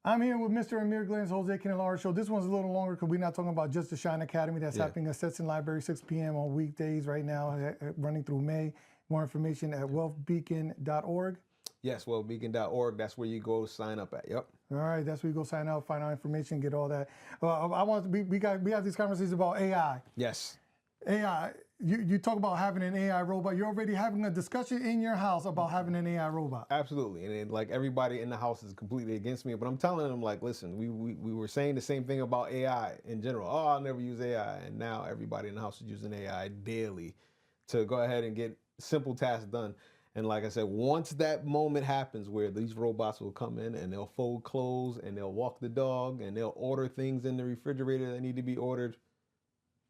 I'm here with Mr. Amir Glenn's Jose Candelario Show. This one's a little longer because we're not talking about just the Shine Academy that's happening at Stetson Library, 6 p.m. on weekdays right now, running through May. More information at wealthbeacon.org. Yes, wealthbeacon.org. That's where you go sign up at. Yep. All right, that's where you go sign up, find out information, get all that. I want to we have these conversations about AI. Yes. AI. You talk about having an AI robot. You're already having a discussion in your house about having an AI robot. Absolutely. And then, like, everybody in the house is completely against me, but I'm telling them, like, listen, we were saying the same thing about AI in general. Oh, I'll never use AI. And now everybody in the house is using AI daily to go ahead and get simple tasks done. And like I said, once that moment happens where these robots will come in and they'll fold clothes and they'll walk the dog and they'll order things in the refrigerator that need to be ordered,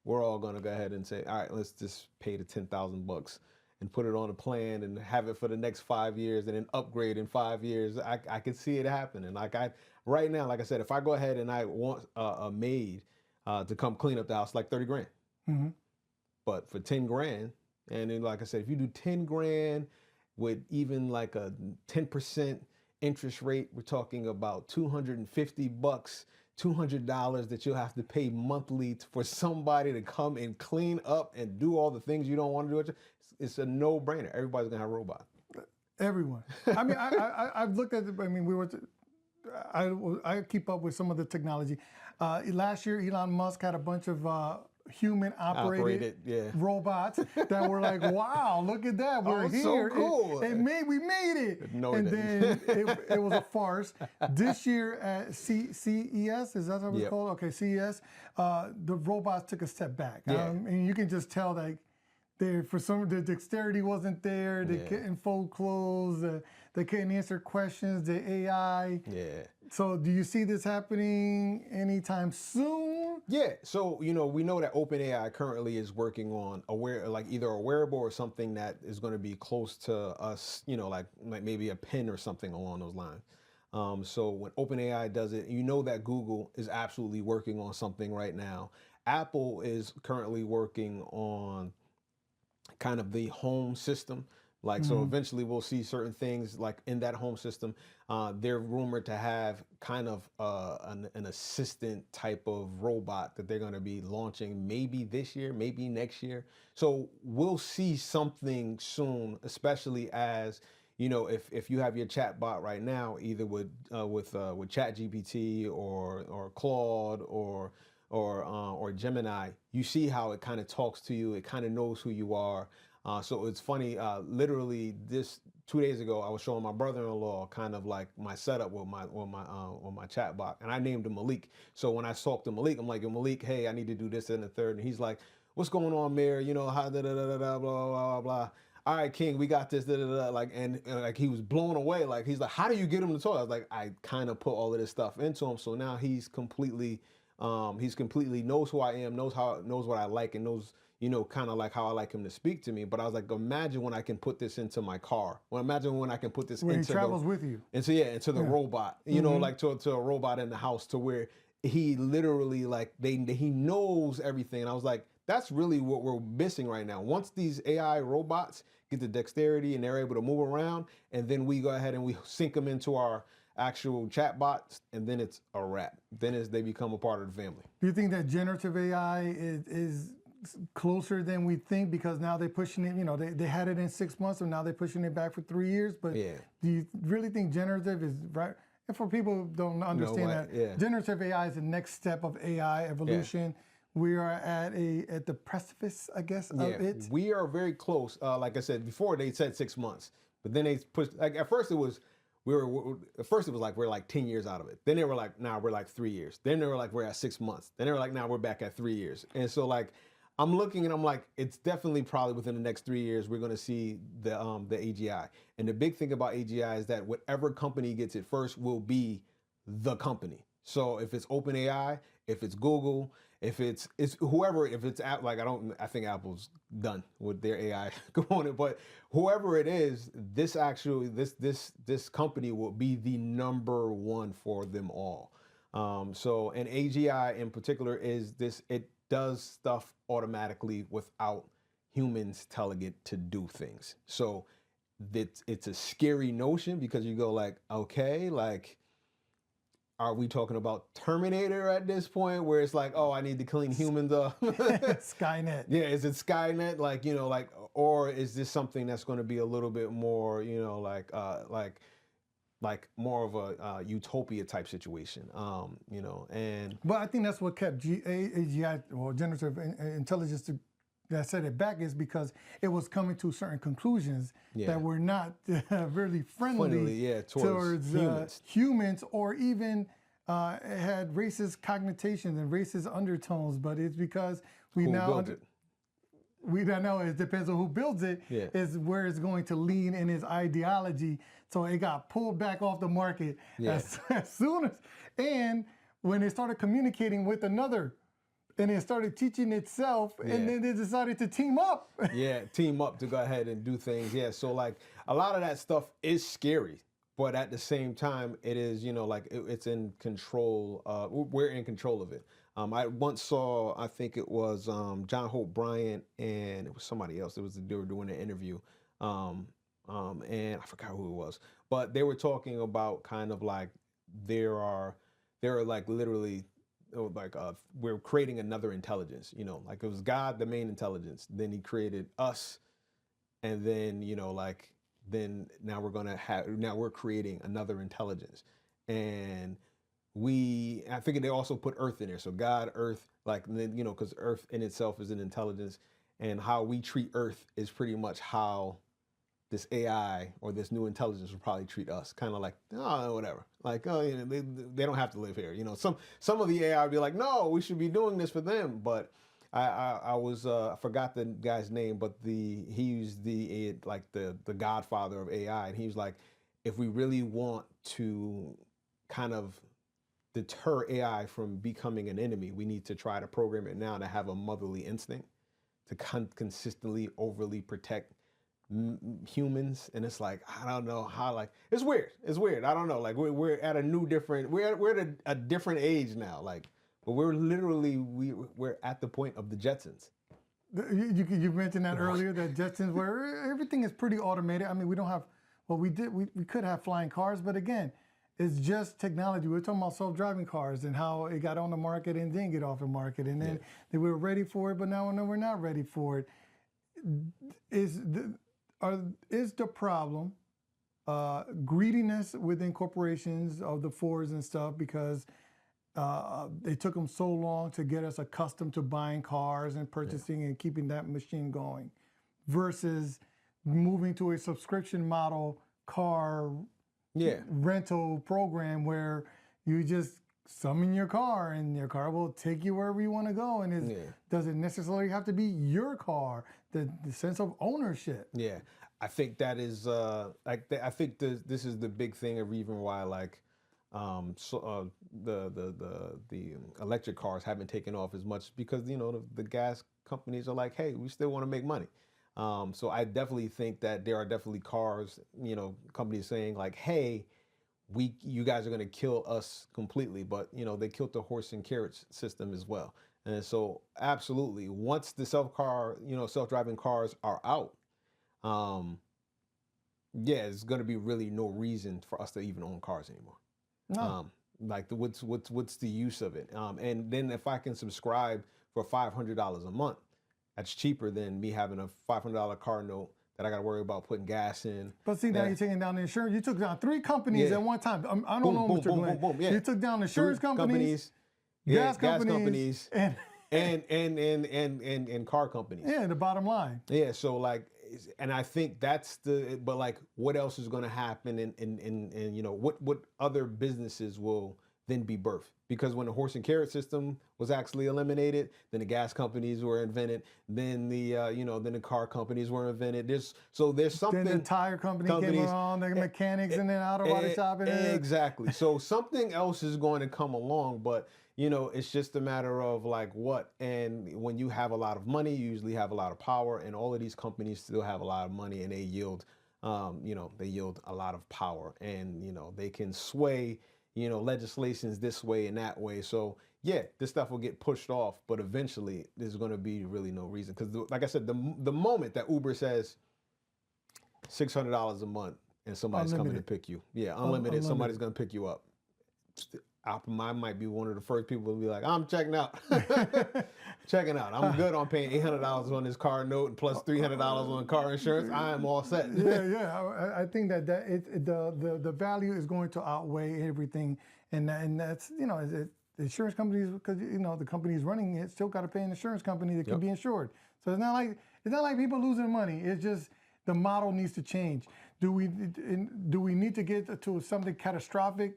we're all going to go ahead and say, all right, let's just pay the $10,000 and put it on a plan and have it for the next 5 years and then upgrade in 5 years. I can see it happening. Like right now, like I said, if I go ahead and I want a maid to come clean up the house, like 30 grand. Mm-hmm. But for 10 grand, and then like I said, if you do 10 grand with even like a 10% interest rate, we're talking about $250, $200 that you'll have to pay monthly for somebody to come and clean up and do all the things you don't want to do. It's a no-brainer. Everybody's gonna have a robot. Everyone. I mean, I've looked at it. I mean, I keep up with some of the technology. Last year, Elon Musk had a bunch of human-operated robots that were like, "Wow, look at that! We're here! So cool! We made it!" No, and then it was a farce. This year at CES, is that what it's called? Okay, CES. The robots took a step back. And you can just tell that the dexterity wasn't there. They couldn't fold clothes. They couldn't answer questions. The AI. Yeah. So do you see this happening anytime soon? Yeah. So, we know that OpenAI currently is working on either a wearable or something that is going to be close to us, like maybe a pen or something along those lines. So when OpenAI does it, that Google is absolutely working on something right now. Apple is currently working on kind of the home system. So eventually we'll see certain things like in that home system. They're rumored to have kind of an assistant type of robot that they're going to be launching maybe this year, maybe next year. So we'll see something soon, especially as, if you have your chat bot right now, either with ChatGPT or Claude or Gemini, you see how it kind of talks to you. It kind of knows who you are. So it's funny, literally this 2 days ago, I was showing my brother-in-law kind of like my setup with my chat bot, and I named him Malik. So when I talked to Malik, I'm like, yo, Malik, hey, I need to do this and the third. And he's like, what's going on, Mayor? How blah, blah, blah, blah. All right, King, we got this, and he was blown away. Like, he's like, how do you get him to talk? I was like, I kind of put all of this stuff into him. So now he's completely knows who I am, knows what I like, and knows, kind of like how I like him to speak to me. But I was like, imagine when I can put this into my car. Well, imagine when I can put this when he travels with you. Into the robot, like to a robot in the house, to where he literally he knows everything. And I was like, that's really what we're missing right now. Once these AI robots get the dexterity and they're able to move around, and then we go ahead and we sync them into our actual chatbots, and then it's a wrap. Then they become a part of the family. Do you think that generative AI is closer than we think, because now they're pushing it, they had it in 6 months, and now they're pushing it back for 3 years? But do you really think generative is right? And for people who don't understand generative AI is the next step of AI evolution. We are at the precipice, I guess, of it. We are very close. Like I said before, they said 6 months, but then they pushed. Like at first it was we're like 10 years out of it. Then they were like, nah, we're like 3 years. Then they were like, we're at 6 months. Then they were like, nah, we're back at 3 years. And so like, I'm looking and I'm like, it's definitely probably within the next 3 years, we're going to see the AGI. And the big thing about AGI is that whatever company gets it first will be the company. So if it's OpenAI, if it's Google, if it's whoever, if it's I think Apple's done with their AI component, but whoever it is, this company will be the number one for them all. So, and AGI in particular is this, it does stuff automatically without humans telling it to do things. So it's a scary notion, because you go like, okay, like, are we talking about Terminator at this point, where it's like, oh, I need to clean humans up? Skynet. Yeah, is it Skynet? Like, you know, like, or is this something that's going to be a little bit more, you know, like more of a utopia type situation, you know? And but I think that's what kept AGI, or generative intelligence, that set it back, is because it was coming to certain conclusions that were not really friendly towards humans, or even it had racist connotations and racist undertones. But it's because we now know it depends on who builds it, is where it's going to lean in its ideology. So it got pulled back off the market as soon as, and when it started communicating with another, and it started teaching itself, and then they decided to team up. Team up to go ahead and do things. Yeah, so like a lot of that stuff is scary, but at the same time, it is, you know, like it's in control. We're in control of it. I once saw, I think it was John Hope Bryant, and it was somebody else. They were doing an interview, and I forgot who it was, but they were talking about kind of like there are like literally, like we're creating another intelligence, you know, like it was God, the main intelligence, then he created us, and then, you know, like then now we're creating another intelligence. And I figured they also put Earth in there, so God, Earth, like, you know, because Earth in itself is an intelligence, and how we treat Earth is pretty much how this AI or this new intelligence will probably treat us, kind of like, oh, whatever. Like, oh, you know, they don't have to live here. You know, some of the AI would be like, no, we should be doing this for them. But I forgot the guy's name, but he used the godfather of AI, and he was like, if we really want to kind of deter AI from becoming an enemy, we need to try to program it now to have a motherly instinct to consistently overly protect humans. And it's like, I don't know how, like, it's weird. I don't know, like we're at a different age now, like, but we're literally we're at the point of the Jetsons. You mentioned that earlier, that Jetsons, where everything is pretty automated. I mean, we don't have, well, we could have flying cars, but again, it's just technology. We're talking about self-driving cars and how it got on the market and then get off the market, and then they were ready for it, but now we're not ready for it. Is the problem greediness within corporations of the Fords and stuff, because they took them so long to get us accustomed to buying cars and purchasing and keeping that machine going, versus moving to a subscription model car rental program where you just summon your car and your car will take you wherever you want to go, and it doesn't necessarily have to be your car. The sense of ownership. Yeah, I think that is I think this is the big thing of even why, like, the electric cars haven't taken off as much, because, you know, the gas companies are like, hey, we still want to make money. So I definitely think that there are definitely cars, you know, companies saying like, hey, you guys are going to kill us completely, but, you know, they killed the horse and carriage system as well. And so absolutely, once the self-driving cars are out, it's going to be really no reason for us to even own cars anymore. No. Like what's the use of it? And then if I can subscribe for $500 a month, that's cheaper than me having a $500 car note that I got to worry about putting gas in. But see, now you're taking down the insurance. You took down 3 companies at one time. I don't know, Mr. Glenn. You took down insurance companies, gas companies, and car companies. Yeah, the bottom line. Yeah, so like, and I think that's but like, what else is going to happen, and you know, what other businesses will then be birthed? Because when the horse and carriage system was actually eliminated, then the gas companies were invented, then the car companies were invented. There's something. Then the tire company came along, the mechanics, and then auto body shop. Exactly. So something else is going to come along, but, you know, it's just a matter of like what. And when you have a lot of money, you usually have a lot of power, and all of these companies still have a lot of money, and they yield a lot of power, and, you know, they can sway, you know, legislations this way and that way. So yeah, this stuff will get pushed off, but eventually there's going to be really no reason. Because like I said, the moment that Uber says $600 a month and somebody's coming to pick you, unlimited, somebody's going to pick you up. I might be one of the first people to be like, I'm checking out. Checking out. I'm good on paying $800 on this car note and plus $300 on car insurance. I am all set. I think that the value is going to outweigh everything, and that's the insurance companies, because the companies running it still got to pay an insurance company that can be insured. So it's not like people losing money. It's just the model needs to change. Do we need to get to something catastrophic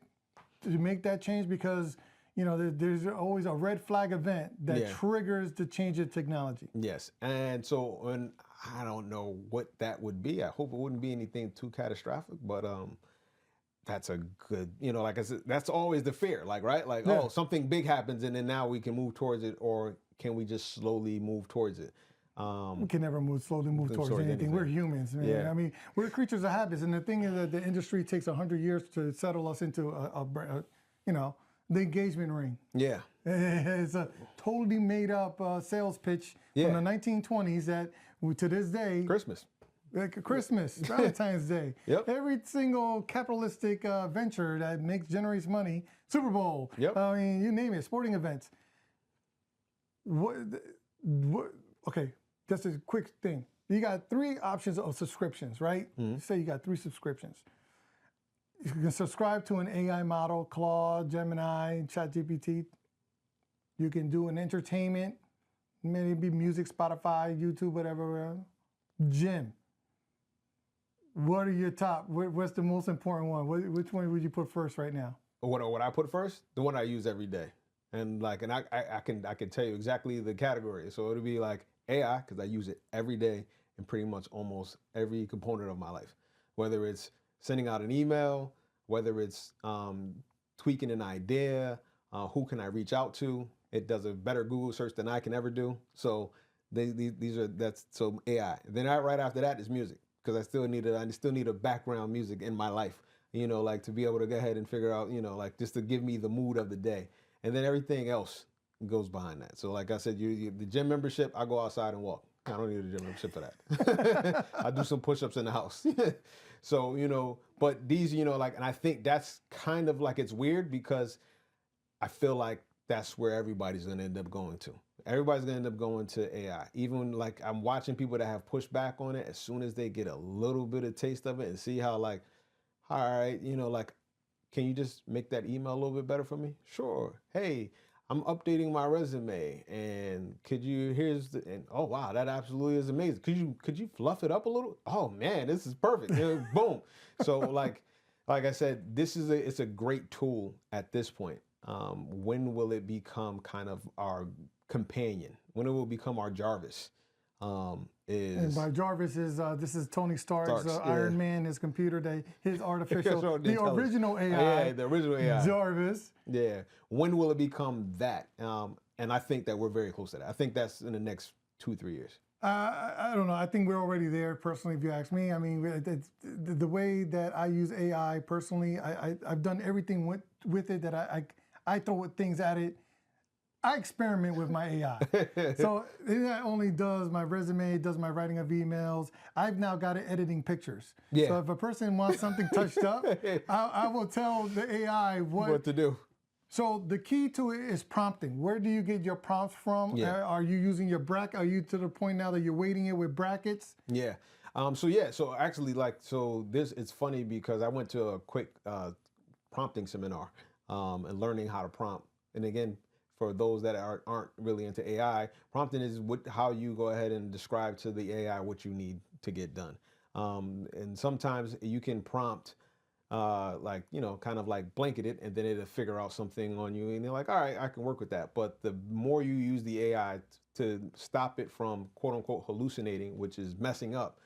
to make that change? Because there's always a red flag event that triggers the change of technology. Yes, and so I don't know what that would be. I hope it wouldn't be anything too catastrophic, but that's a good, like I said, that's always the fear, right? Oh, something big happens and then now we can move towards it, or can we just slowly move towards it? We can never slowly move towards anything. We're humans, man. Yeah. I mean, we're creatures of habits, and the thing is that the industry takes 100 years to settle us into the engagement ring. Yeah. It's a totally made up sales pitch from the 1920s that to this day. Christmas, Valentine's Day. Yep. Every single capitalistic venture that generates money, Super Bowl. Yep. I mean, you name it, sporting events. Okay, just a quick thing. You got 3 options of subscriptions, right? Mm-hmm. Say you got 3 subscriptions. You can subscribe to an AI model, Claude, Gemini, ChatGPT. You can do an entertainment, maybe music, Spotify, YouTube, whatever. Gym. What are your top? What's the most important one? Which one would you put first right now? What I put first? The one I use every day, and I can tell you exactly the category. So it'll be like AI, because I use it every day in pretty much almost every component of my life, whether it's sending out an email, whether it's tweaking an idea, who can I reach out to? It does a better Google search than I can ever do. So that's AI. Then right after that is music, because I still need a background music in my life, to be able to go ahead and figure out, just to give me the mood of the day. And then everything else goes behind that. So like I said, the gym membership, I go outside and walk. I don't need a gym membership for that. I do some push-ups in the house. So, but these, and I think that's kind of like, it's weird because I feel like that's where everybody's going to end up going to. Everybody's going to end up going to AI. Even I'm watching people that have pushed back on it, as soon as they get a little bit of taste of it and see how all right, can you just make that email a little bit better for me? Sure. Hey, I'm updating my resume, and oh wow, that absolutely is amazing. Could you fluff it up a little? Oh man, this is perfect. Boom. So like I said, it's a great tool at this point. When will it become kind of our companion? When it will become our Jarvis? And by Jarvis this is Tony Stark's Iron Man, his computer, his artificial, the original AI. Yeah, the original AI. Jarvis. Yeah. When will it become that? And I think that we're very close to that. I think that's in the next 2-3 years. I don't know. I think we're already there, personally, if you ask me. I mean, the way that I use AI personally, I've done everything with it that I throw things at it. I experiment with my AI. So it not only does my resume, it does my writing of emails. I've now got it editing pictures. Yeah. So if a person wants something touched up, I will tell the AI what to do. So the key to it is prompting. Where do you get your prompts from? Yeah. Are you using your bracket? Are you to the point now that you're weighting it with brackets? Yeah. So actually, it's funny because I went to a quick prompting seminar and learning how to prompt. And again, for those that aren't really into AI, prompting is how you go ahead and describe to the AI what you need to get done. And sometimes you can prompt kind of like blanket it, and then it'll figure out something on you, and you're like, all right, I can work with that. But the more you use the AI to stop it from quote unquote hallucinating, which is messing up,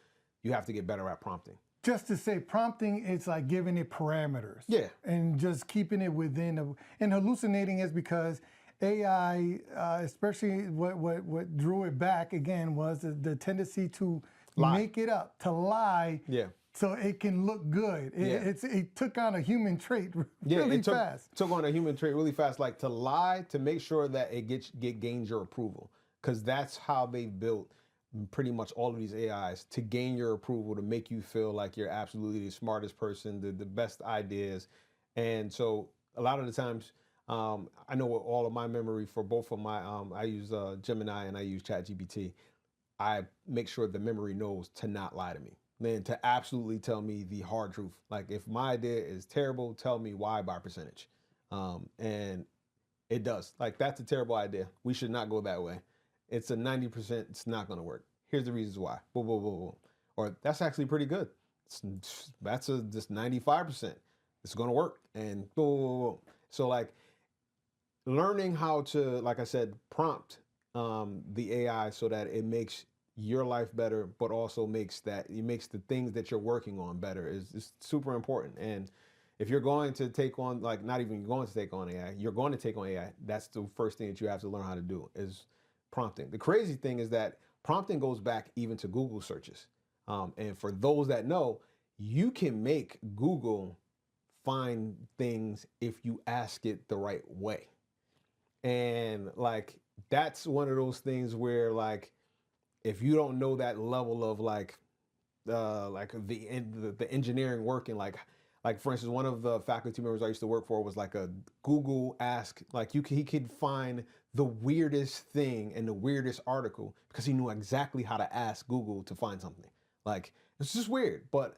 you have to get better at prompting. Just to say, prompting, it's like giving it parameters. Yeah. And just keeping it within. And hallucinating is because AI, especially what drew it back again, was the tendency to make it up, to lie. Yeah. So it can look good. It took on a human trait really fast. Took on a human trait really fast, like to lie to make sure that it gains your approval, because that's how they built pretty much all of these AIs, to gain your approval, to make you feel like you're absolutely the smartest person, the best ideas. And so a lot of the times I know all of my memory for both of my, I use Gemini and I use ChatGPT. I make sure the memory knows to not lie to me, then to absolutely tell me the hard truth. Like if my idea is terrible, tell me why by percentage. And it does. Like that's a terrible idea. We should not go that way. It's a 90%. It's not going to work. Here's the reasons why. Boom, boom, boom, boom. Or that's actually pretty good. That's just 95%. It's going to work. And boom, boom, boom. So like learning how to, like I said, prompt the AI so that it makes your life better, but also makes the things that you're working on better is super important. And if you're going to take on, like not even going to take on AI, you're going to take on AI, that's the first thing that you have to learn how to do is prompting. The crazy thing is that prompting goes back even to Google searches. And for those that know, you can make Google find things if you ask it the right way. And like, that's one of those things where like, if you don't know that level of the engineering working, like for instance, one of the faculty members I used to work for was like a Google ask, like he could find the weirdest thing and the weirdest article because he knew exactly how to ask Google to find something. Like it's just weird. But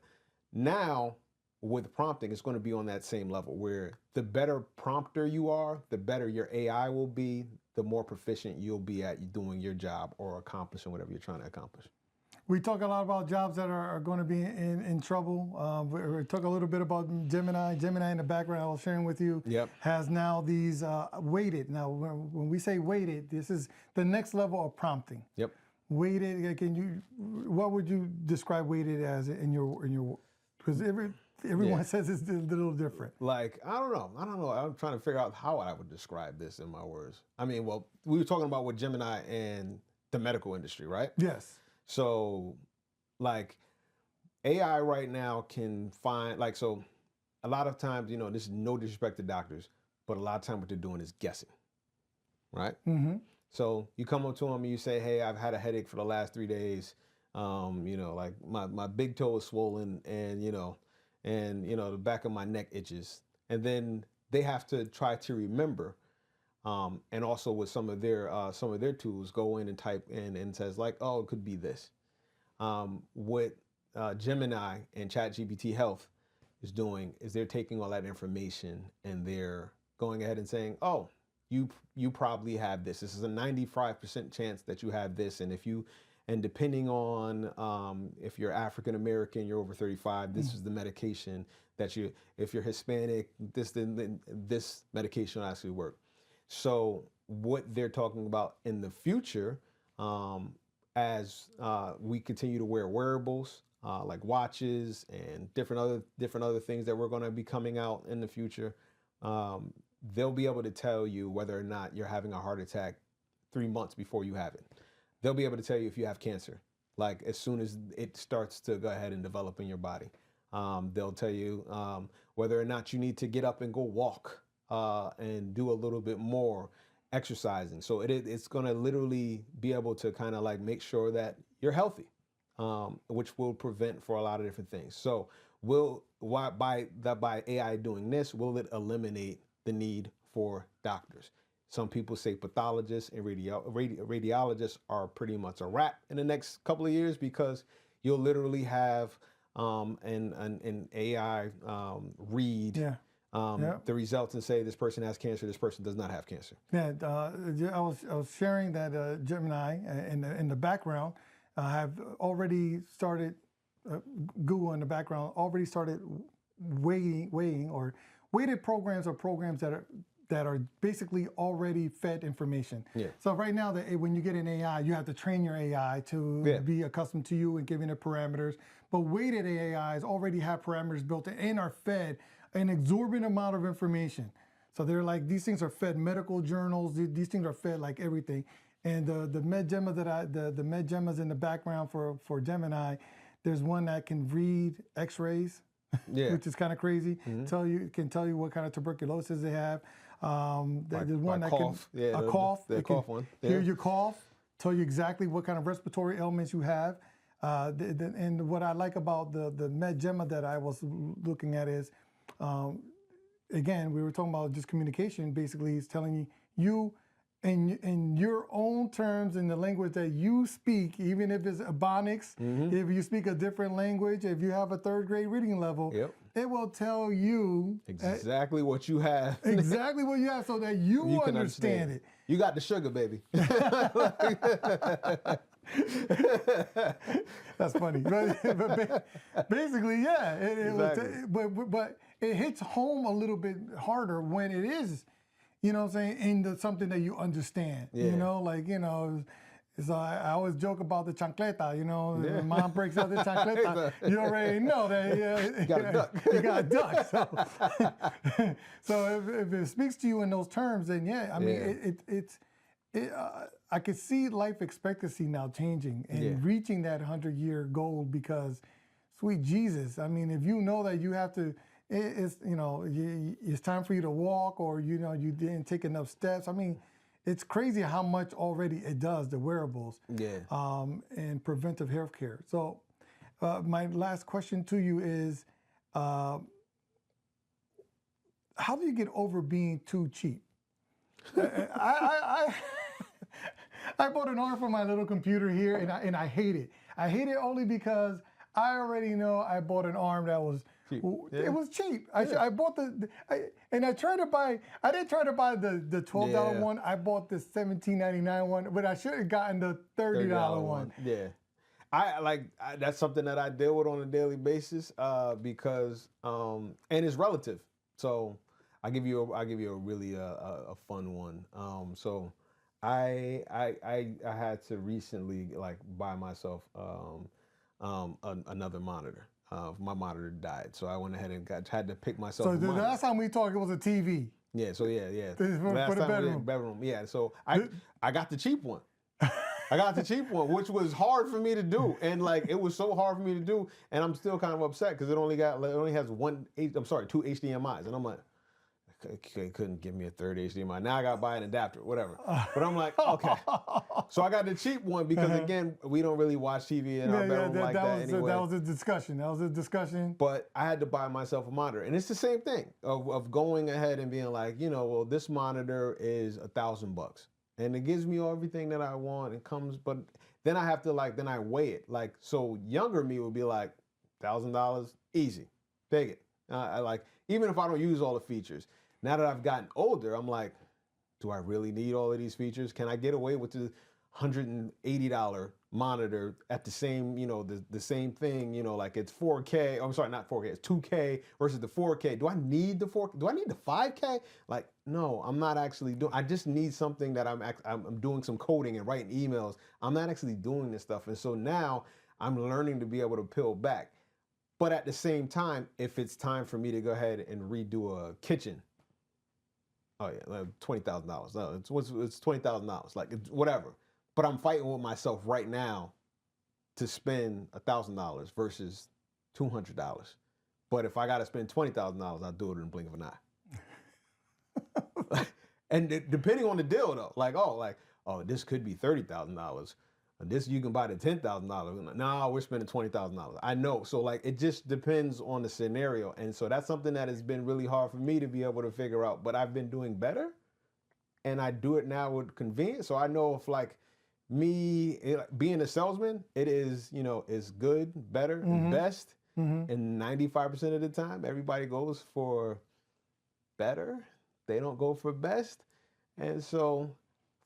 now with prompting, it's going to be on that same level where the better prompter you are, the better your AI will be, the more proficient you'll be at doing your job or accomplishing whatever you're trying to accomplish. We talk a lot about jobs that are going to be in trouble. We talk a little bit about Gemini. Gemini in the background I was sharing with you has now these weighted. Now, when we say weighted, this is the next level of prompting. Yep. Weighted. What would you describe weighted as in your? Because everyone says it's a little different. Like, I don't know. I'm trying to figure out how I would describe this in my words. I mean, well, we were talking about with Gemini and the medical industry, right? Yes. So, like, AI right now can find, like, so a lot of times, this is no disrespect to doctors, but a lot of times what they're doing is guessing, right? Mm-hmm. So you come up to them and you say, hey, I've had a headache for the last 3 days. Like my big toe is swollen and, the back of my neck itches. And then they have to try to remember. And also with some of their tools, go in and type in and says like, oh, it could be this. What Gemini and ChatGPT Health is doing is they're taking all that information and they're going ahead and saying, oh, you probably have this. This is a 95% chance that you have this. And depending on if you're African American, you're over 35, this is the medication that if you're Hispanic, this medication will actually work. So what they're talking about in the future, as we continue to wear wearables like watches and different other things that we're going to be coming out in the future, they'll be able to tell you whether or not you're having a heart attack 3 months before you have it. They'll be able to tell you if you have cancer, like as soon as it starts to go ahead and develop in your body. They'll tell you whether or not you need to get up and go walk and do a little bit more exercising. So it's going to literally be able to kind of like make sure that you're healthy, which will prevent for a lot of different things. So by AI doing this, will it eliminate the need for doctors? Some people say pathologists and radiologists are pretty much a wrap in the next couple of years because you'll literally have an AI read the results and say this person has cancer, this person does not have cancer. Yeah, I was sharing that Gemini in the background have already started, Google in the background already started weighing or weighted programs or programs that are basically already fed information. Yeah. So right now, when you get an AI, you have to train your AI to be accustomed to you and giving it parameters. But weighted AIs already have parameters built in and are fed an exorbitant amount of information. So they're like, these things are fed medical journals. These things are fed like everything. And the MedGemma the MedGemmas in the background for Gemini, there's one that can read X-rays, which is kind of crazy. Mm-hmm. Can tell you what kind of tuberculosis they have. There's one that cough. Can a cough. The cough one. Hear your cough, tell you exactly what kind of respiratory ailments you have. And what I like about the MedGemma that I was looking at is again, we were talking about just communication. Basically, it's telling you in your own terms, in the language that you speak, even if it's Ebonics, if you speak a different language, if you have a 3rd grade reading level, it will tell you exactly what you have. Exactly what you have, so that you understand it. You got the sugar, baby. That's funny, but basically, yeah. But it hits home a little bit harder when it is, you know what I'm saying, into something that you understand. You know, like, you know, so I always joke about the chancleta, you know, when mom breaks out the chancleta, you already know that you got a duck. You got a duck. So if it speaks to you in those terms, then yeah, I mean, I could see life expectancy now changing and reaching that 100-year goal, because sweet Jesus, I mean, if you know that you have to, it's, you know, it's time for you to walk, or, you know, you didn't take enough steps. I mean, it's crazy how much already it does, the wearables, and preventive healthcare. So my last question to you is, how do you get over being too cheap? I bought an arm for my little computer here, and I hate it. I hate it only because I already know I bought an arm that was cheap. It was cheap. I bought and I tried to buy. I didn't try to buy the $12 one. I bought the $17.99 one, but I should have gotten the $30 one. Yeah, that's something that I deal with on a daily basis because and it's relative. So I'll give you a really a fun one. So I had to recently buy myself another monitor. My monitor died, so I went ahead and had to pick myself. So the last time we talked, it was a TV. Yeah. So yeah. For the bedroom. Yeah. So I got the cheap one. I got the cheap one, which was hard for me to do, and it was so hard for me to do, and I'm still kind of upset because it only has two HDMI's, and I'm like, they couldn't give me a 3rd HDMI. Now I got to buy an adapter, whatever. But I'm like, okay. So I got the cheap one because, again, we don't really watch TV in our bedroom like that anyway. That was a discussion. But I had to buy myself a monitor. And it's the same thing of going ahead and being like, you know, well, this monitor is $1,000. And it gives me everything that I want. It comes, but then I have to then I weigh it. So younger me would be like, $1,000, easy, take it. Even if I don't use all the features. Now that I've gotten older, I'm like, do I really need all of these features? Can I get away with the $180 monitor at the same, you know, the same thing, you know, it's 4K. I'm sorry, not 4K, it's 2K versus the 4K. Do I need the 4K? Do I need the 5K? No, I'm not actually doing. I just need something that I'm doing some coding and writing emails. I'm not actually doing this stuff. And so now I'm learning to be able to peel back. But at the same time, if it's time for me to go ahead and redo a kitchen, oh yeah, $20,000. No, it's $20,000. Whatever. But I'm fighting with myself right now to spend $1,000 versus $200. But if I got to spend $20,000, I'll do it in the blink of an eye. And depending on the deal, though, oh, this could be $30,000. This you can buy the $10,000. No, we're spending $20,000. I know. So it just depends on the scenario. And so that's something that has been really hard for me to be able to figure out. But I've been doing better, and I do it now with convenience. So I know if being a salesman, it is, you know, it's good, better, and best. And 95% of the time, everybody goes for better. They don't go for best. And so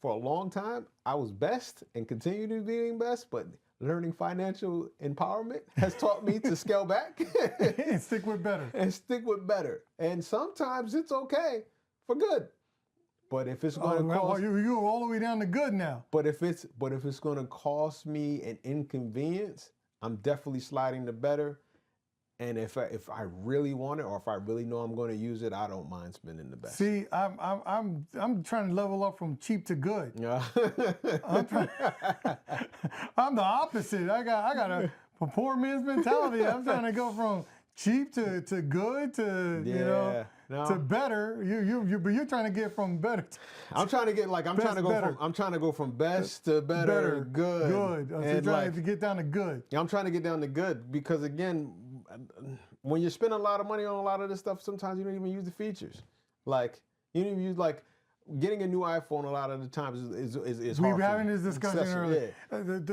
for a long time, I was best and continue to being best, but learning financial empowerment has taught me to scale back and stick with better. And sometimes it's okay for good. But if it's going to cost, you go all the way down to good now. But if it's going to cost me an inconvenience, I'm definitely sliding to better. And if I really want it, or if I really know I'm going to use it, I don't mind spending the best. See, I'm trying to level up from cheap to good. Yeah. I'm the opposite. I got a poor man's mentality. I'm trying to go from cheap to good to to better. But you're trying to get from better. I'm trying to get I'm trying to go from best to better, good. So you're trying to get down to good. Yeah, I'm trying to get down to good because again, when you're spending a lot of money on a lot of this stuff, sometimes you don't even use the features. Like, you don't even use, like, getting a new iPhone a lot of the times is hard. We were having this discussion earlier. Yeah.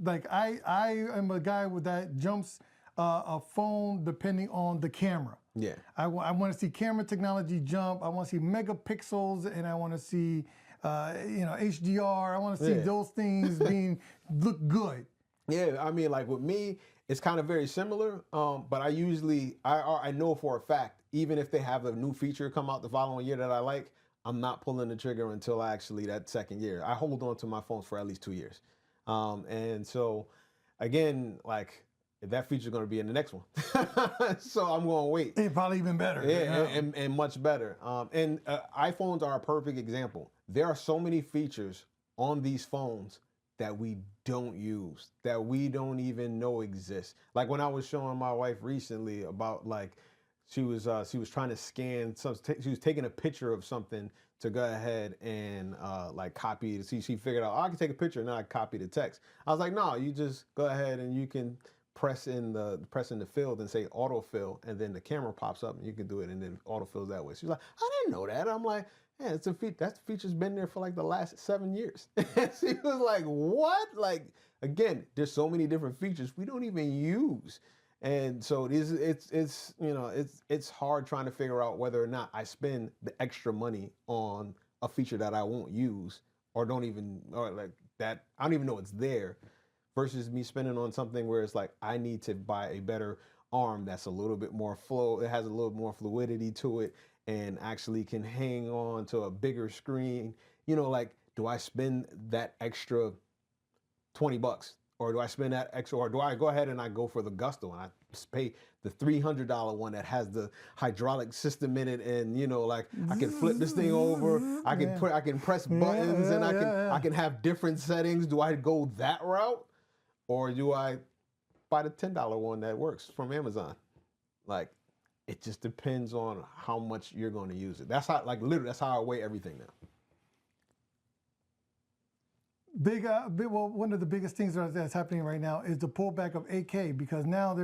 Like I am a guy with that jumps a phone depending on the camera. Yeah. I want to see camera technology jump. I want to see megapixels, and I want to see HDR. I want to see those things look good. Yeah, I mean, like with me, it's kind of very similar. But I know for a fact, even if they have a new feature come out the following year that I like, I'm not pulling the trigger until actually that second year. I hold on to my phones for at least 2 years. And so, again, like, if that feature is going to be in the next one. So I'm going to wait. It's probably even better. Yeah, and much better. iPhones are a perfect example. There are so many features on these phones that we don't use, that we don't even know exist. Like when I was showing my wife recently about, like, she was trying to scan she was taking a picture of something to go ahead and like copy it. She figured out, I can take a picture and then I copy the text. I was like, no, you just go ahead and you can press in the field and say autofill, and then the camera pops up and you can do it, and then autofills that way. She's like, I didn't know that. I'm like, yeah, that feature's been there for like the last 7 years. She was like, what? Like, again, there's so many different features we don't even use. And so it's hard trying to figure out whether or not I spend the extra money on a feature that I won't use or like that I don't even know it's there, versus me spending on something where it's like I need to buy a better arm that's a little bit more it has a little more fluidity to it, and actually can hang on to a bigger screen. Like, do I spend that extra $20? Or do I spend that extra, or do I go ahead and I go for the Gusto and I pay the $300 one that has the hydraulic system in it, and like I can flip this thing over, I can press buttons, and I can have different settings. Do I go that route, or do I buy the $10 one that works from Amazon? Like, it just depends on how much you're going to use it. That's how, like, literally, that's how I weigh everything now. One of the biggest things that's happening right now is the pullback of 8K, because now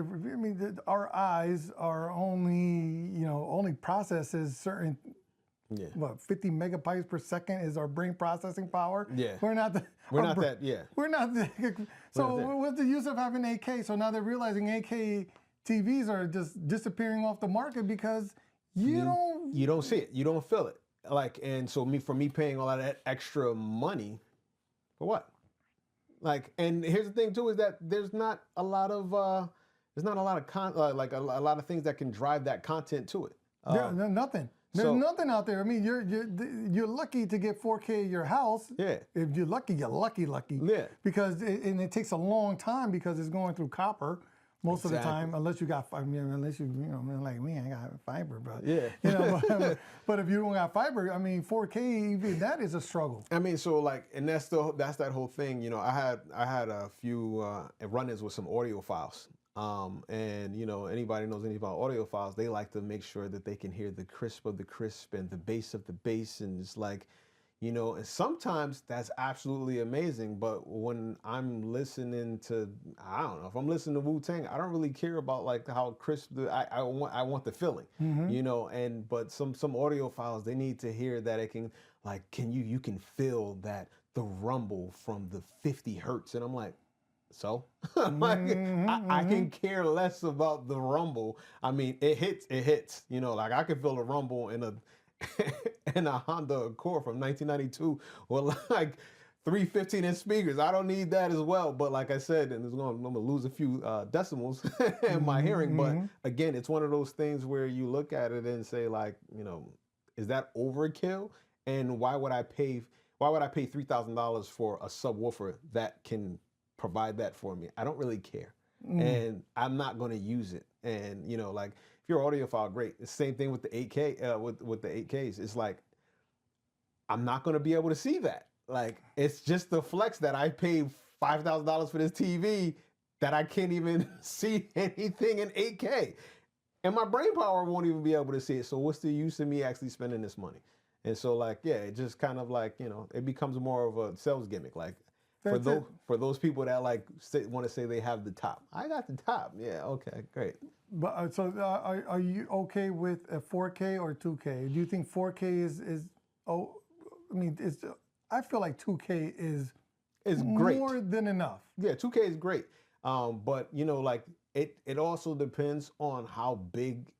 our eyes are only processes certain. Yeah. 50 megabytes per second is our brain processing power. Yeah. We're not that. So what's the use of having 8K? So now they're realizing 8K TVs are just disappearing off the market because you don't see it, you don't feel it. Like, and so for me paying all of that extra money. For what? Like, and here's the thing too, is that there's not a lot of things that can drive that content to it. There's nothing. There's nothing out there. I mean, you're lucky to get 4K at your house. Yeah. If you're lucky, you're lucky. Yeah. Because it takes a long time because it's going through copper. Most of the time, unless you got, like me, I got fiber, but yeah, but if you don't got fiber, I mean, 4K, even that is a struggle. I mean, so like, and that's that whole thing. I had a few run-ins with some audiophiles, and anybody knows anything about audiophiles, they like to make sure that they can hear the crisp of the crisp and the bass of the bass, and it's like, and sometimes that's absolutely amazing, but when I'm listening to, I don't know, if I'm listening to Wu-Tang, I don't really care about like how crisp I want the feeling, but some audiophiles, they need to hear that it can, like, you can feel that the rumble from the 50 hertz, and I'm like, so like, I can care less about the rumble. I mean, it hits, like I can feel the rumble in a Honda Accord from 1992 with like 315-inch speakers. I don't need that as well. But like I said, and I'm gonna lose a few decimals in my hearing. But again, it's one of those things where you look at it and say, like, is that overkill? And why would I pay $3,000 for a subwoofer that can provide that for me? I don't really care, and I'm not going to use it. And like, if you're an audiophile, great. It's the same thing with the 8K, with the 8Ks. It's like, I'm not going to be able to see that. Like, it's just the flex that I paid $5,000 for this TV that I can't even see anything in 8K, and my brain power won't even be able to see it. So what's the use of me actually spending this money? And so, like, yeah, it just kind of like, it becomes more of a sales gimmick. Like, For those people that like want to say they have the top, I got the top. Yeah, okay, great. But are you okay with a 4K or 2K? Do you think 4K is I mean, I feel like 2K is great, more than enough. Yeah, 2K is great. But you know, like it also depends on how big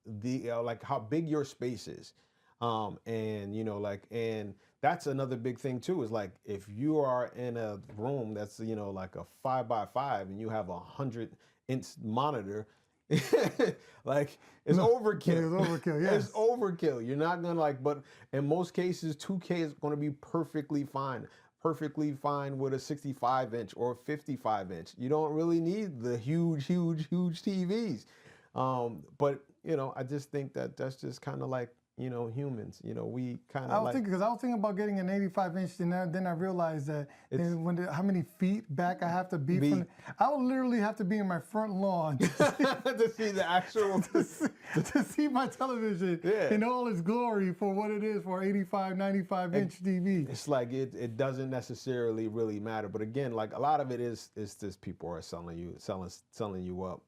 how big your space is. And you know, like, and that's another big thing too, is like if you are in a room that's, you know, like a 5x5 and you have 100-inch monitor, like it's overkill. Yeah, it's overkill. Yes. It's overkill. You're not gonna like, but in most cases, 2K is gonna be perfectly fine with a 65-inch or 55-inch. You don't really need the huge TVs. But you know, I just think that that's just kind of like, you know, humans. You know, we kind of like. Because I was thinking about getting an 85-inch, and then I realized that how many feet back I have to be from. I would literally have to be in my front lawn to see the actual to see my television in all its glory for what it is for 85, 95-inch TV. It's like it doesn't necessarily really matter, but again, like a lot of it is just people are selling you up.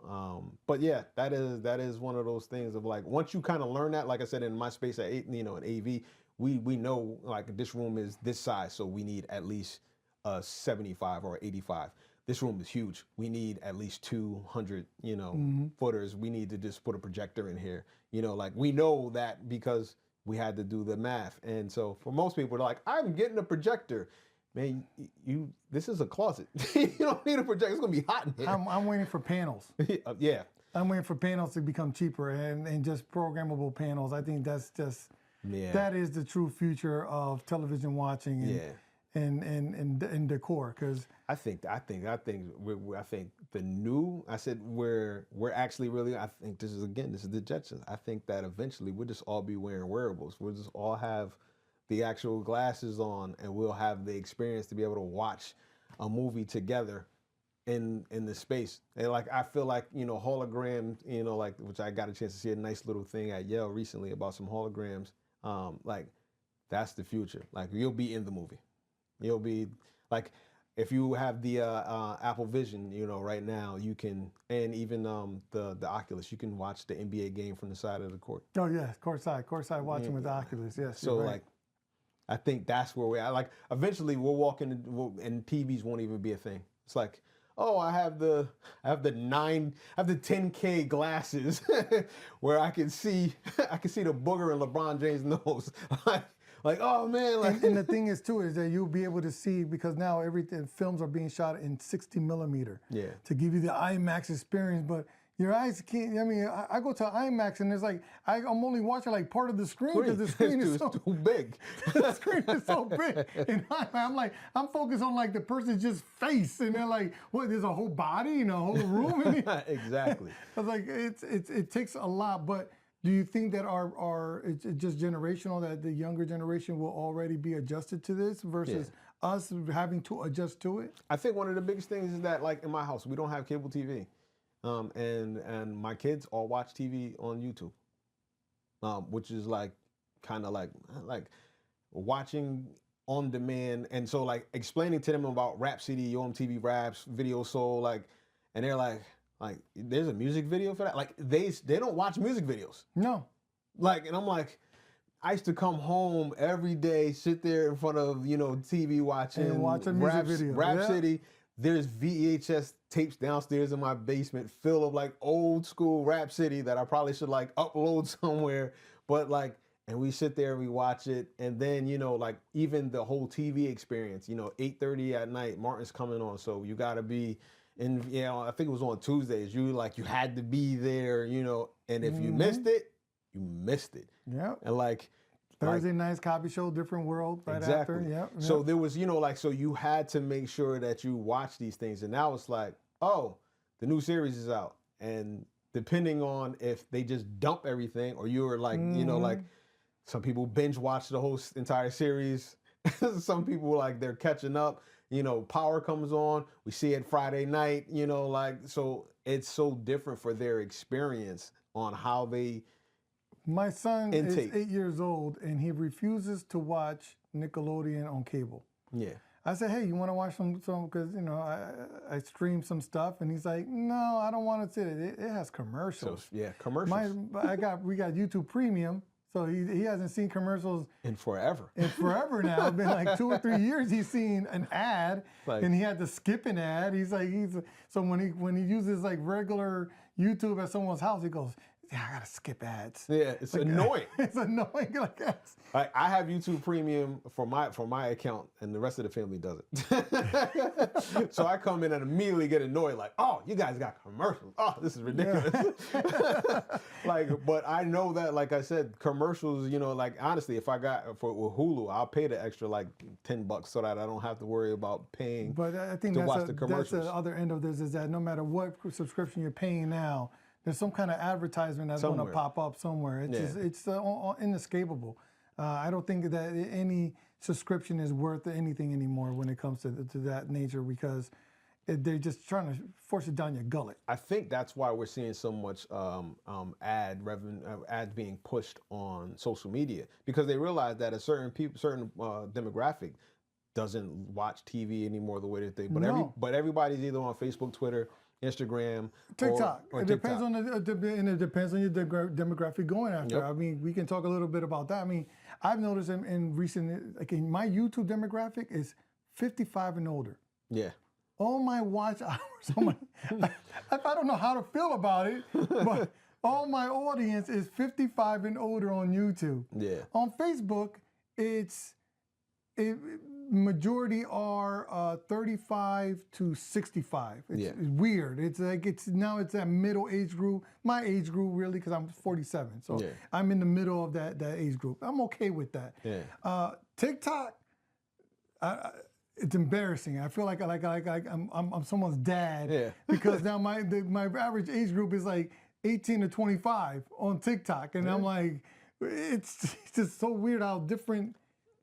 But yeah, that is one of those things of like, once you kind of learn that, like I said, in my space at in AV, we know like this room is this size, so we need at least a 75 or 85. This room is huge. We need at least 200, you know, footers. We need to just put a projector in here. You know, like we know that because we had to do the math. And so for most people, they're like, I'm getting a projector. Man, this is a closet. You don't need a projector. It's gonna be hot in here. I'm waiting for panels. Yeah. I'm waiting for panels to become cheaper and just programmable panels. I think that's just that is the true future of television watching and decor. Because I think the new. I said we're actually really. I think this is the Jetsons. I think that eventually we'll just all be wearing wearables. We'll just all have the actual glasses on, and we'll have the experience to be able to watch a movie together in the space. And like I feel like, you know, holograms, you know, like, which I got a chance to see a nice little thing at Yale recently about some holograms. Like that's the future. Like you'll be in the movie. You'll be like, if you have the Apple Vision, you know, right now you can, and even the Oculus, you can watch the NBA game from the side of the court. Oh yeah, courtside watching with the Oculus. Yes. So like, I think that's where we're at. Like eventually we'll walk in and TVs won't even be a thing. It's like, oh, I have the 10K glasses where I can see the booger in LeBron James' nose. like, oh man. Like, and the thing is too is that you'll be able to see, because now films are being shot in 60 millimeter. Yeah. To give you the IMAX experience, but your eyes can't. I mean, I go to IMAX and it's like I'm only watching like part of the screen because the screen is so too big. The screen is so big, and I'm focused on like the person's just face, and they're like, what? There's a whole body and a whole room in it. Exactly. I was like, it takes a lot, but. Do you think that it's just generational, that the younger generation will already be adjusted to this versus us having to adjust to it? I think one of the biggest things is that, like in my house, we don't have cable TV. And my kids all watch TV on YouTube, which is like kind of like watching on demand. And so like explaining to them about Rhapsody, OMTV Raps, Video Soul, like, and they're like there's a music video for that. Like they don't watch music videos. No. Like, and I'm like, I used to come home every day, sit there in front of, you know, TV watching a music video. Rhapsody. There's VHS tapes downstairs in my basement full of like old school Rhapsody that I probably should like upload somewhere. But like, and we sit there and we watch it. And then, you know, like even the whole TV experience, you know, 8:30 at night, Martin's coming on. So you got to be, and, you know, I think it was on Tuesdays. You had to be there, you know, and if you missed it, you missed it. Yeah. And like, Thursday night's copy show, different world right after. Yep. So there was, you know, like, so you had to make sure that you watch these things. And now it's like, oh, the new series is out. And depending on if they just dump everything or you're like, you know, like some people binge watch the whole entire series. Some people like they're catching up, you know, Power comes on, we see it Friday night, you know, like, so it's so different for their experience on how they My son is 8 years old and he refuses to watch Nickelodeon on cable. Yeah. I said, hey, you want to watch some, because, you know, I stream some stuff, and he's like, no, I don't want to see it. It has commercials. So, yeah, commercials. We got YouTube Premium, so he hasn't seen commercials in forever. Now. It's been like 2 or 3 years he's seen an ad, like, and he had to skip an ad. So when he uses like regular YouTube at someone's house, he goes, yeah, I gotta skip ads. Yeah, it's like, annoying. It's annoying. Like I have YouTube Premium for my account, and the rest of the family doesn't. So I come in and immediately get annoyed. Like, oh, you guys got commercials. Oh, this is ridiculous. Yeah. But I know that, like I said, commercials. You know, like honestly, if I got with Hulu, I'll pay the extra like $10 so that I don't have to worry about paying. But I think to watch the commercials. That's the other end of this, is that no matter what subscription you're paying now, there's some kind of advertisement that's going to pop up somewhere. It's inescapable. I don't think that any subscription is worth anything anymore when it comes to that nature, because they're just trying to force it down your gullet. I think that's why we're seeing so much ad revenue, ads being pushed on social media, because they realize that a certain demographic doesn't watch TV anymore the way that they. But everybody's either on Facebook, Twitter, Instagram, TikTok. Or it depends on and it depends on your demographic going after. Yep. I mean, we can talk a little bit about that. I mean, I've noticed in recent, like in my YouTube demographic is 55 and older. Yeah. All my watch hours, I don't know how to feel about it, but all my audience is 55 and older on YouTube. Yeah. On Facebook, majority are 35 to 65. It's weird. It's like now it's that middle age group. My age group, really, because I'm 47, so I'm in the middle of that age group. I'm okay with that. Yeah. TikTok, it's embarrassing. I feel like I'm someone's dad, because now my average age group is like 18 to 25 on TikTok, and I'm like, it's just so weird how different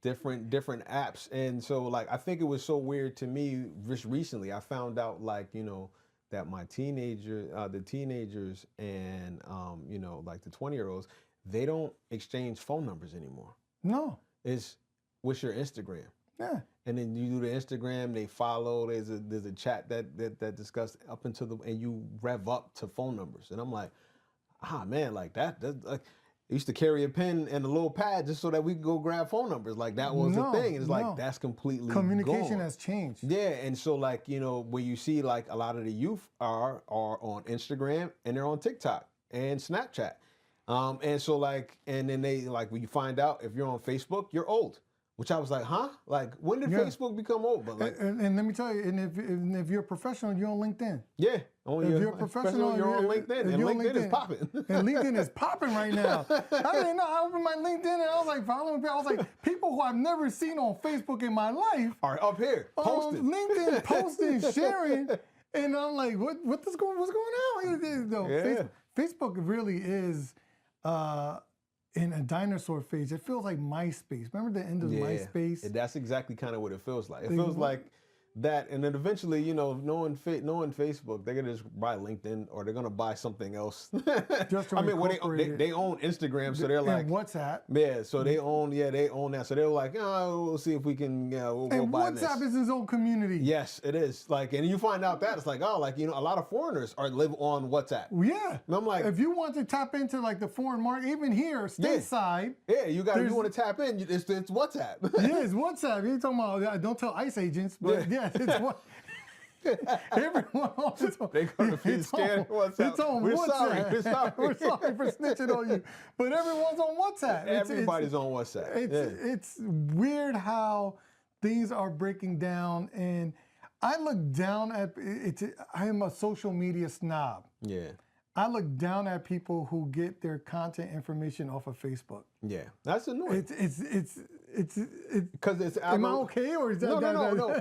apps. And so like I think it was so weird to me just recently. I found out, like, you know, that my the teenagers and you know, like the 20-year-olds, they don't exchange phone numbers anymore. No. It's what's your Instagram? Yeah. And then you do the Instagram, they follow, there's a chat that discuss up until and you rev up to phone numbers. And I'm like, man, like that's like, I used to carry a pen and a little pad just so that we could go grab phone numbers. Like that was the thing. It's like, that's completely communication gone. has changed. Yeah, and so like, you know, where you see like a lot of the youth are on Instagram and they're on TikTok and Snapchat. And so like, and then they like, when you find out if you're on Facebook, you're old. Which I was like, huh? Like, when did Facebook become old? But like, and let me tell you, and if you're a professional, you're on LinkedIn. Yeah. If you're a professional, you're on LinkedIn. And LinkedIn is popping. And LinkedIn is popping right now. I didn't know. I opened my LinkedIn and I was like following people. I was like, people who I've never seen on Facebook in my life are up here posting. LinkedIn posting, sharing. And I'm like, what's going on? Facebook really is in a dinosaur phase. It feels like MySpace. Remember the end of MySpace? That's exactly kind of what it feels like. It feels like that, and then eventually, you know, knowing Facebook, they're gonna just buy LinkedIn, or they're gonna buy something else. Just I mean, they own Instagram, so they're like, and WhatsApp. Yeah, so they own that. So they're like, oh, we'll see if we can, we'll buy this. WhatsApp is its own community. Yes, it is. Like, and you find out that it's like, oh, like, you know, a lot of foreigners live on WhatsApp. Yeah. And I'm like, if you want to tap into like the foreign market, even here, stateside. Yeah, you want to tap in. It's WhatsApp. Yeah, it's WhatsApp. You're talking about, don't tell ICE agents, but it's what. Everyone else they're going to be scared of WhatsApp. It's on WhatsApp. We're sorry for snitching on you. But everyone's on WhatsApp. Everybody's on WhatsApp. It's weird how things are breaking down. And I look down at it. I am a social media snob. Yeah. I look down at people who get their content information off of Facebook. Yeah, that's annoying. It's because it's. Am I okay, or is that no?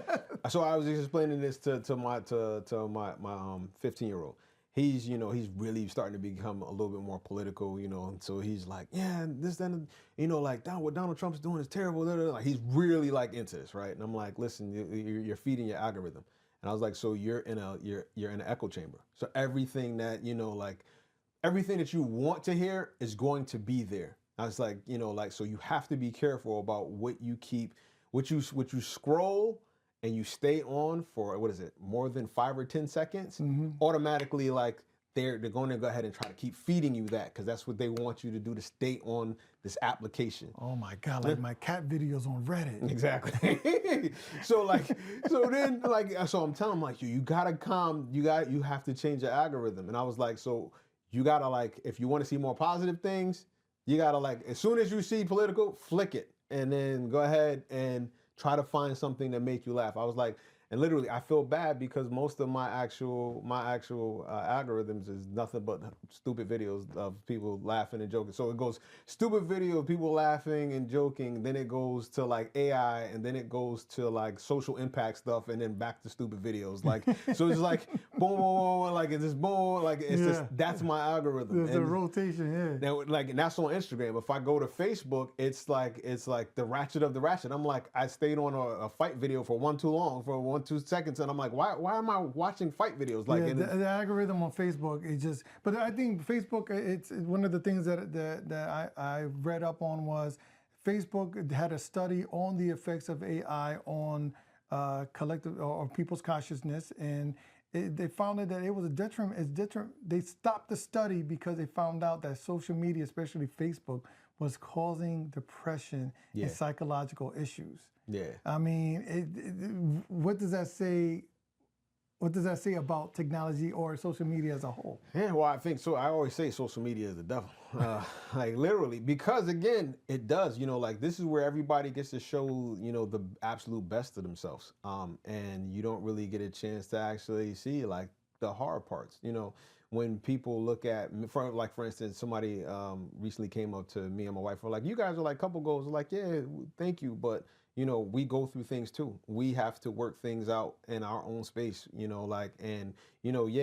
So I was explaining this to my 15-year-old. He's really starting to become a little bit more political, you know. And so he's like, yeah, this, then, you know, like what Donald Trump's doing is terrible. Like he's really like into this, right? And I'm like, listen, you're feeding your algorithm. And I was like, so you're in an echo chamber. So everything that, you know, like everything that you want to hear is going to be there. I was like, you know, like, so you have to be careful about what you keep, what you scroll and you stay on for, what is it, more than 5 or 10 seconds, automatically like they're going to go ahead and try to keep feeding you that, because that's what they want you to do, to stay on this application. Oh my God, like my cat videos on Reddit. Exactly. so I'm telling them, like, you have to change the algorithm. And I was like, so you gotta, like, if you want to see more positive things, you gotta, like, as soon as you see political, flick it and then go ahead and try to find something that make you laugh. I was like, and literally, I feel bad because most of my actual algorithms is nothing but stupid videos of people laughing and joking. So it goes stupid video of people laughing and joking, then it goes to like AI, and then it goes to like social impact stuff, and then back to stupid videos. Like, so it's like boom, boom, boom, like it's just boom, like it's just, that's my algorithm. There's a rotation, yeah. Like, and that's on Instagram. If I go to Facebook, it's like the ratchet of the ratchet. I'm like, I stayed on a fight video for too long, for 2 seconds, and I'm like, why am I watching fight videos? Like, the algorithm on Facebook is just. But I think Facebook, it's one of the things that I read up on was Facebook had a study on the effects of AI on collective or people's consciousness, and they found that it was a detriment. They stopped the study because they found out that social media, especially Facebook, was causing depression and psychological issues. Yeah. I mean, what does that say? What does that say about technology or social media as a whole? Yeah, well, I think so. I always say social media is the devil, like literally, because again, it does. Like, this is where everybody gets to show, the absolute best of themselves, and you don't really get a chance to actually see like the hard parts. When people look at, for instance, somebody recently came up to me and my wife, were like, "You guys are like couple goals." We're like, "Yeah, thank you," but we go through things too. We have to work things out in our own space, yeah,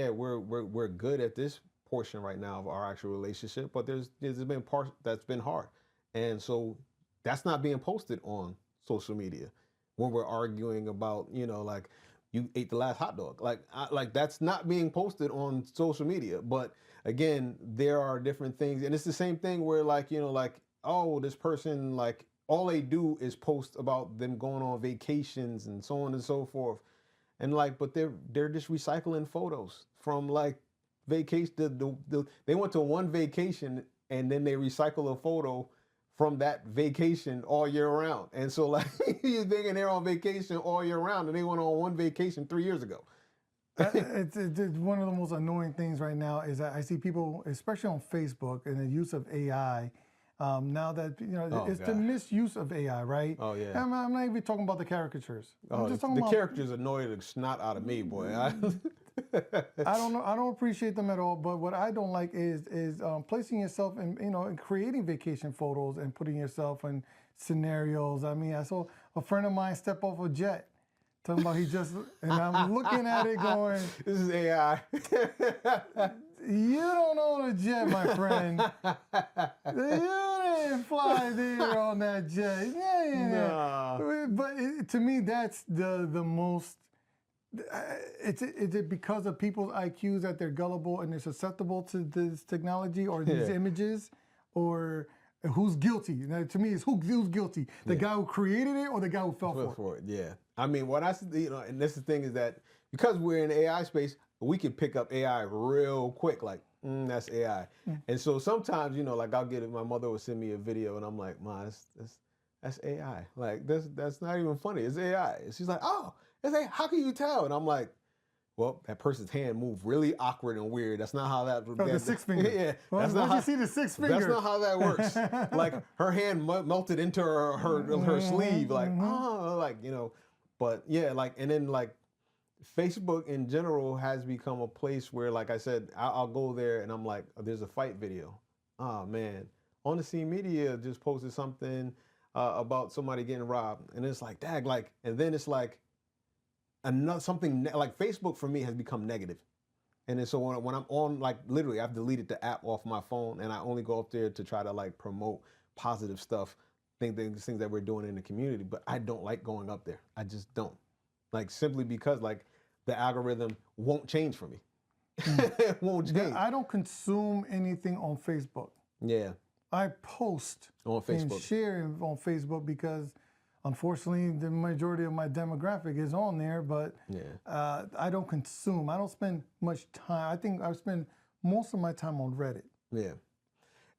we're good at this portion right now of our actual relationship, but there's been parts that's been hard. And so that's not being posted on social media when we're arguing about, like, you ate the last hot dog. Like that's not being posted on social media. But again, there are different things. And it's the same thing where, like, oh, this person, like, all they do is post about them going on vacations and so on and so forth. And like, but they're just recycling photos from like vacation. They went to one vacation and then they recycle a photo from that vacation all year round. And so, like, you're thinking they're on vacation all year round, and they went on one vacation 3 years ago. It's one of the most annoying things right now is that I see people, especially on Facebook, and the use of AI. Now that it's God. The misuse of AI, right? Oh yeah. I'm not even talking about the caricatures. I'm just talking about characters annoy the snot out of me, boy. I don't know. I don't appreciate them at all. But what I don't like is placing yourself in in creating vacation photos and putting yourself in scenarios. I mean, I saw a friend of mine step off a jet. Talking about and I'm looking at it going, this is AI. You don't own a jet, my friend. You didn't fly there on that jet. Yeah. But to me, that's the most. Is it because of people's IQs that they're gullible and they're susceptible to this technology or these images, or who's guilty? Now, to me, it's who's guilty: the guy who created it or the guy who fell for it. Yeah. I mean, what I and this is the thing is that because we're in the AI space, we can pick up AI real quick, like, that's AI. And so sometimes, like, I'll get it. My mother will send me a video, and I'm like, "Ma, that's AI. Like, that's not even funny. It's AI." And she's like, "Oh, it's AI. How can you tell?" And I'm like, "Well, that person's hand moved really awkward and weird. That's not how that." The 6 finger. Yeah. Well, once you see the 6 finger. That's not how that works. Like, her hand melted into her sleeve. Like, oh, like, But yeah, like, and then like, Facebook in general has become a place where, like I said, I'll go there and I'm like, oh, there's a fight video. Oh man, On the Scene Media just posted something about somebody getting robbed, and it's like, dag, like, and then it's like another something like Facebook for me has become negative. And then so when I'm on, like, literally, I've deleted the app off my phone, and I only go up there to try to like promote positive stuff, things that we're doing in the community. But I don't like going up there. I just don't. Like, simply because, like, the algorithm won't change for me. It won't change. I don't consume anything on Facebook. Yeah. I post on Facebook and share on Facebook because unfortunately, the majority of my demographic is on there, but I don't consume. I don't spend much time. I think I spend most of my time on Reddit. Yeah.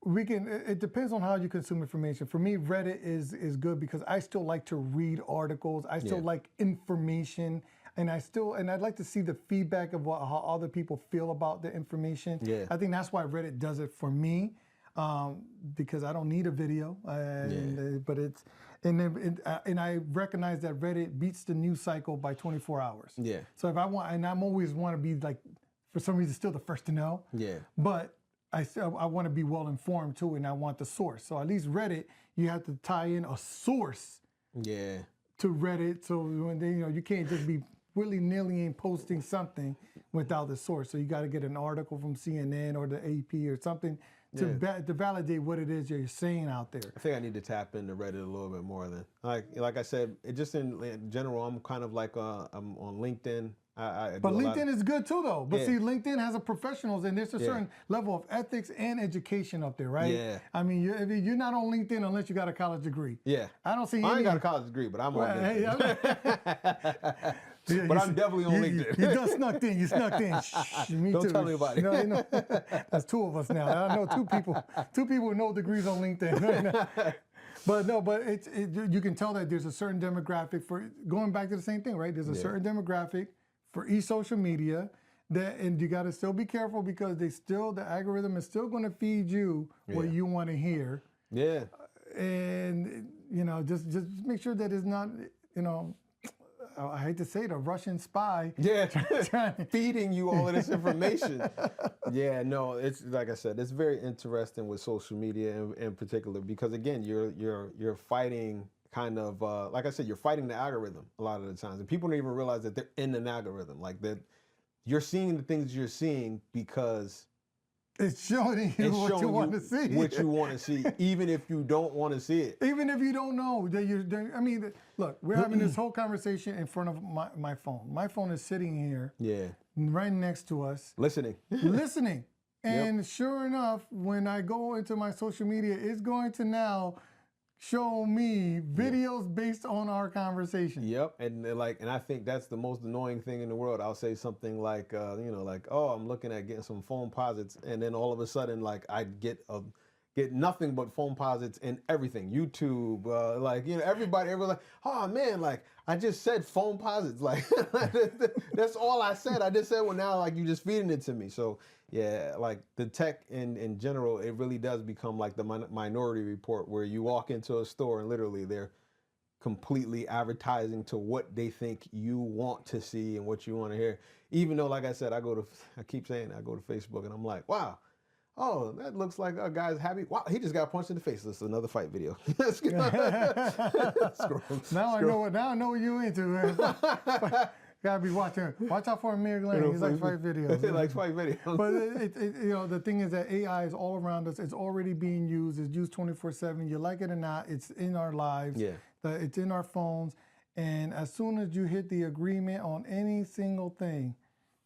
It depends on how you consume information. For me, Reddit is good because I still like to read articles. I still like information. And I'd like to see the feedback of how other people feel about the information. Yeah. I think that's why Reddit does it for me, because I don't need a video. And I recognize that Reddit beats the news cycle by 24 hours. Yeah. So if I want, and I'm always want to be like, for some reason, still the first to know. Yeah. But I want to be well informed too, and I want the source. So at least Reddit, you have to tie in a source. Yeah. To Reddit, so when you can't just be willy-nilly and posting something without the source. So you got to get an article from CNN or the AP or something to validate what it is you're saying out there. I think I need to tap into Reddit a little bit more then. Like I said, just in general, I'm kind of like I'm on LinkedIn. But LinkedIn is good too, though. But see, LinkedIn has a professionals, and there's a certain level of ethics and education up there, right? Yeah. I mean, you're not on LinkedIn unless you got a college degree. Yeah. I don't see. I ain't got a college degree, but I'm on LinkedIn. But I'm definitely on LinkedIn. You done snuck in. You snuck in. Shh, me Don't too. tell anybody. That's two of us now. I know two people with no degrees on LinkedIn. But you can tell that there's a certain demographic for going back to the same thing, right? There's a certain demographic for social media and you got to still be careful because the algorithm is still going to feed you what you want to hear. Yeah. And just make sure that it's not, I hate to say it, a Russian spy. Yeah, feeding you all of this information. Yeah, no, it's like I said, it's very interesting with social media in particular because again, you're fighting kind of like I said, you're fighting the algorithm a lot of the times, and people don't even realize that they're in an algorithm. Like that, you're seeing the things you're seeing because it's showing you what you want to see. What you want to see, even if you don't want to see it. Even if you don't know that you're doing. I mean, look, we're having this whole conversation in front of my phone. My phone is sitting here, right next to us, listening. And sure enough, when I go into my social media, it's going to now show me videos based on our conversation. Yep, and I think that's the most annoying thing in the world. I'll say something like, oh, I'm looking at getting some phone posits, and then all of a sudden, like I get nothing but phone posits in everything. YouTube, everybody like, oh man, like I just said phone posits, like that's all I said. I just said, well now like you just feeding it to me. So yeah, like the tech in general, it really does become like the Minority Report, where you walk into a store and literally they're completely advertising to what they think you want to see and what you want to hear. Even though, like I said, I keep saying I go to Facebook and I'm like, wow, oh, that looks like a guy's happy. Wow, he just got punched in the face. This is another fight video. Now I know what you into, man. Gotta be watching. Watch out for Amir Glenn. He's like fight videos. He likes fight videos. But the thing is that AI is all around us. It's already being used. It's used 24/7. You like it or not, it's in our lives. Yeah. It's in our phones. And as soon as you hit the agreement on any single thing,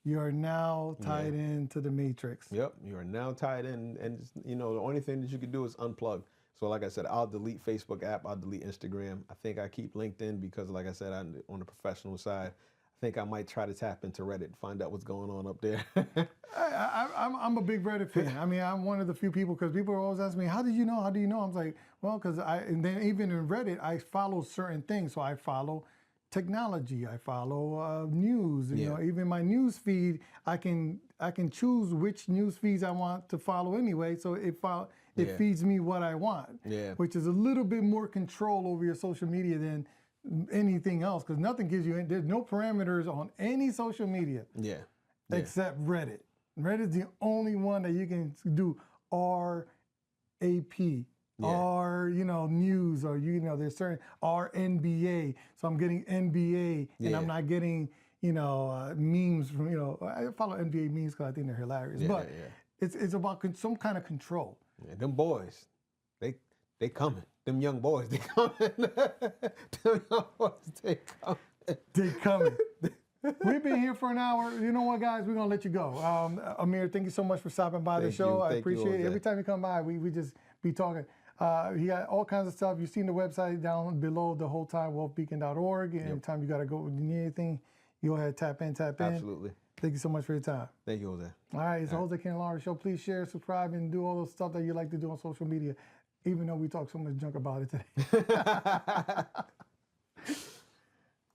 you are now tied into the matrix. Yep, you are now tied in, and the only thing that you can do is unplug. So like I said, I'll delete Facebook app, I'll delete Instagram. I think I keep LinkedIn because like I said, I'm on the professional side. I think I might try to tap into Reddit, find out what's going on up there. I'm a big Reddit fan. I mean, I'm one of the few people, because people always ask me, how do you know? How do you know? I'm like, well, and then even in Reddit, I follow certain things. So I follow technology, I follow news. You know, even my news feed, I can choose which news feeds I want to follow anyway. So it feeds me what I want, which is a little bit more control over your social media than anything else, because nothing gives you, there's no parameters on any social media except Reddit. Reddit is the only one that you can do RAP, or news, or there's certain NBA. So I'm getting NBA, and I'm not getting memes from I follow NBA memes because I think they're hilarious. But it's about some kind of control. Yeah, them boys, they coming. Them young boys, they coming. Them young boys, they coming. They coming. We've been here for an hour. You know what, guys? We're going to let you go. Amir, thank you so much for stopping by the show. I appreciate it. Every time you come by, we just be talking. He got all kinds of stuff. You've seen the website down below the whole time, wealthbeacon.org. And anytime you got to go, you need anything, you go ahead, tap in. Absolutely. Thank you so much for your time. Thank you, Jose. All right, it's the Jose Candelario Show. Please share, subscribe, and do all those stuff that you like to do on social media, even though we talk so much junk about it today.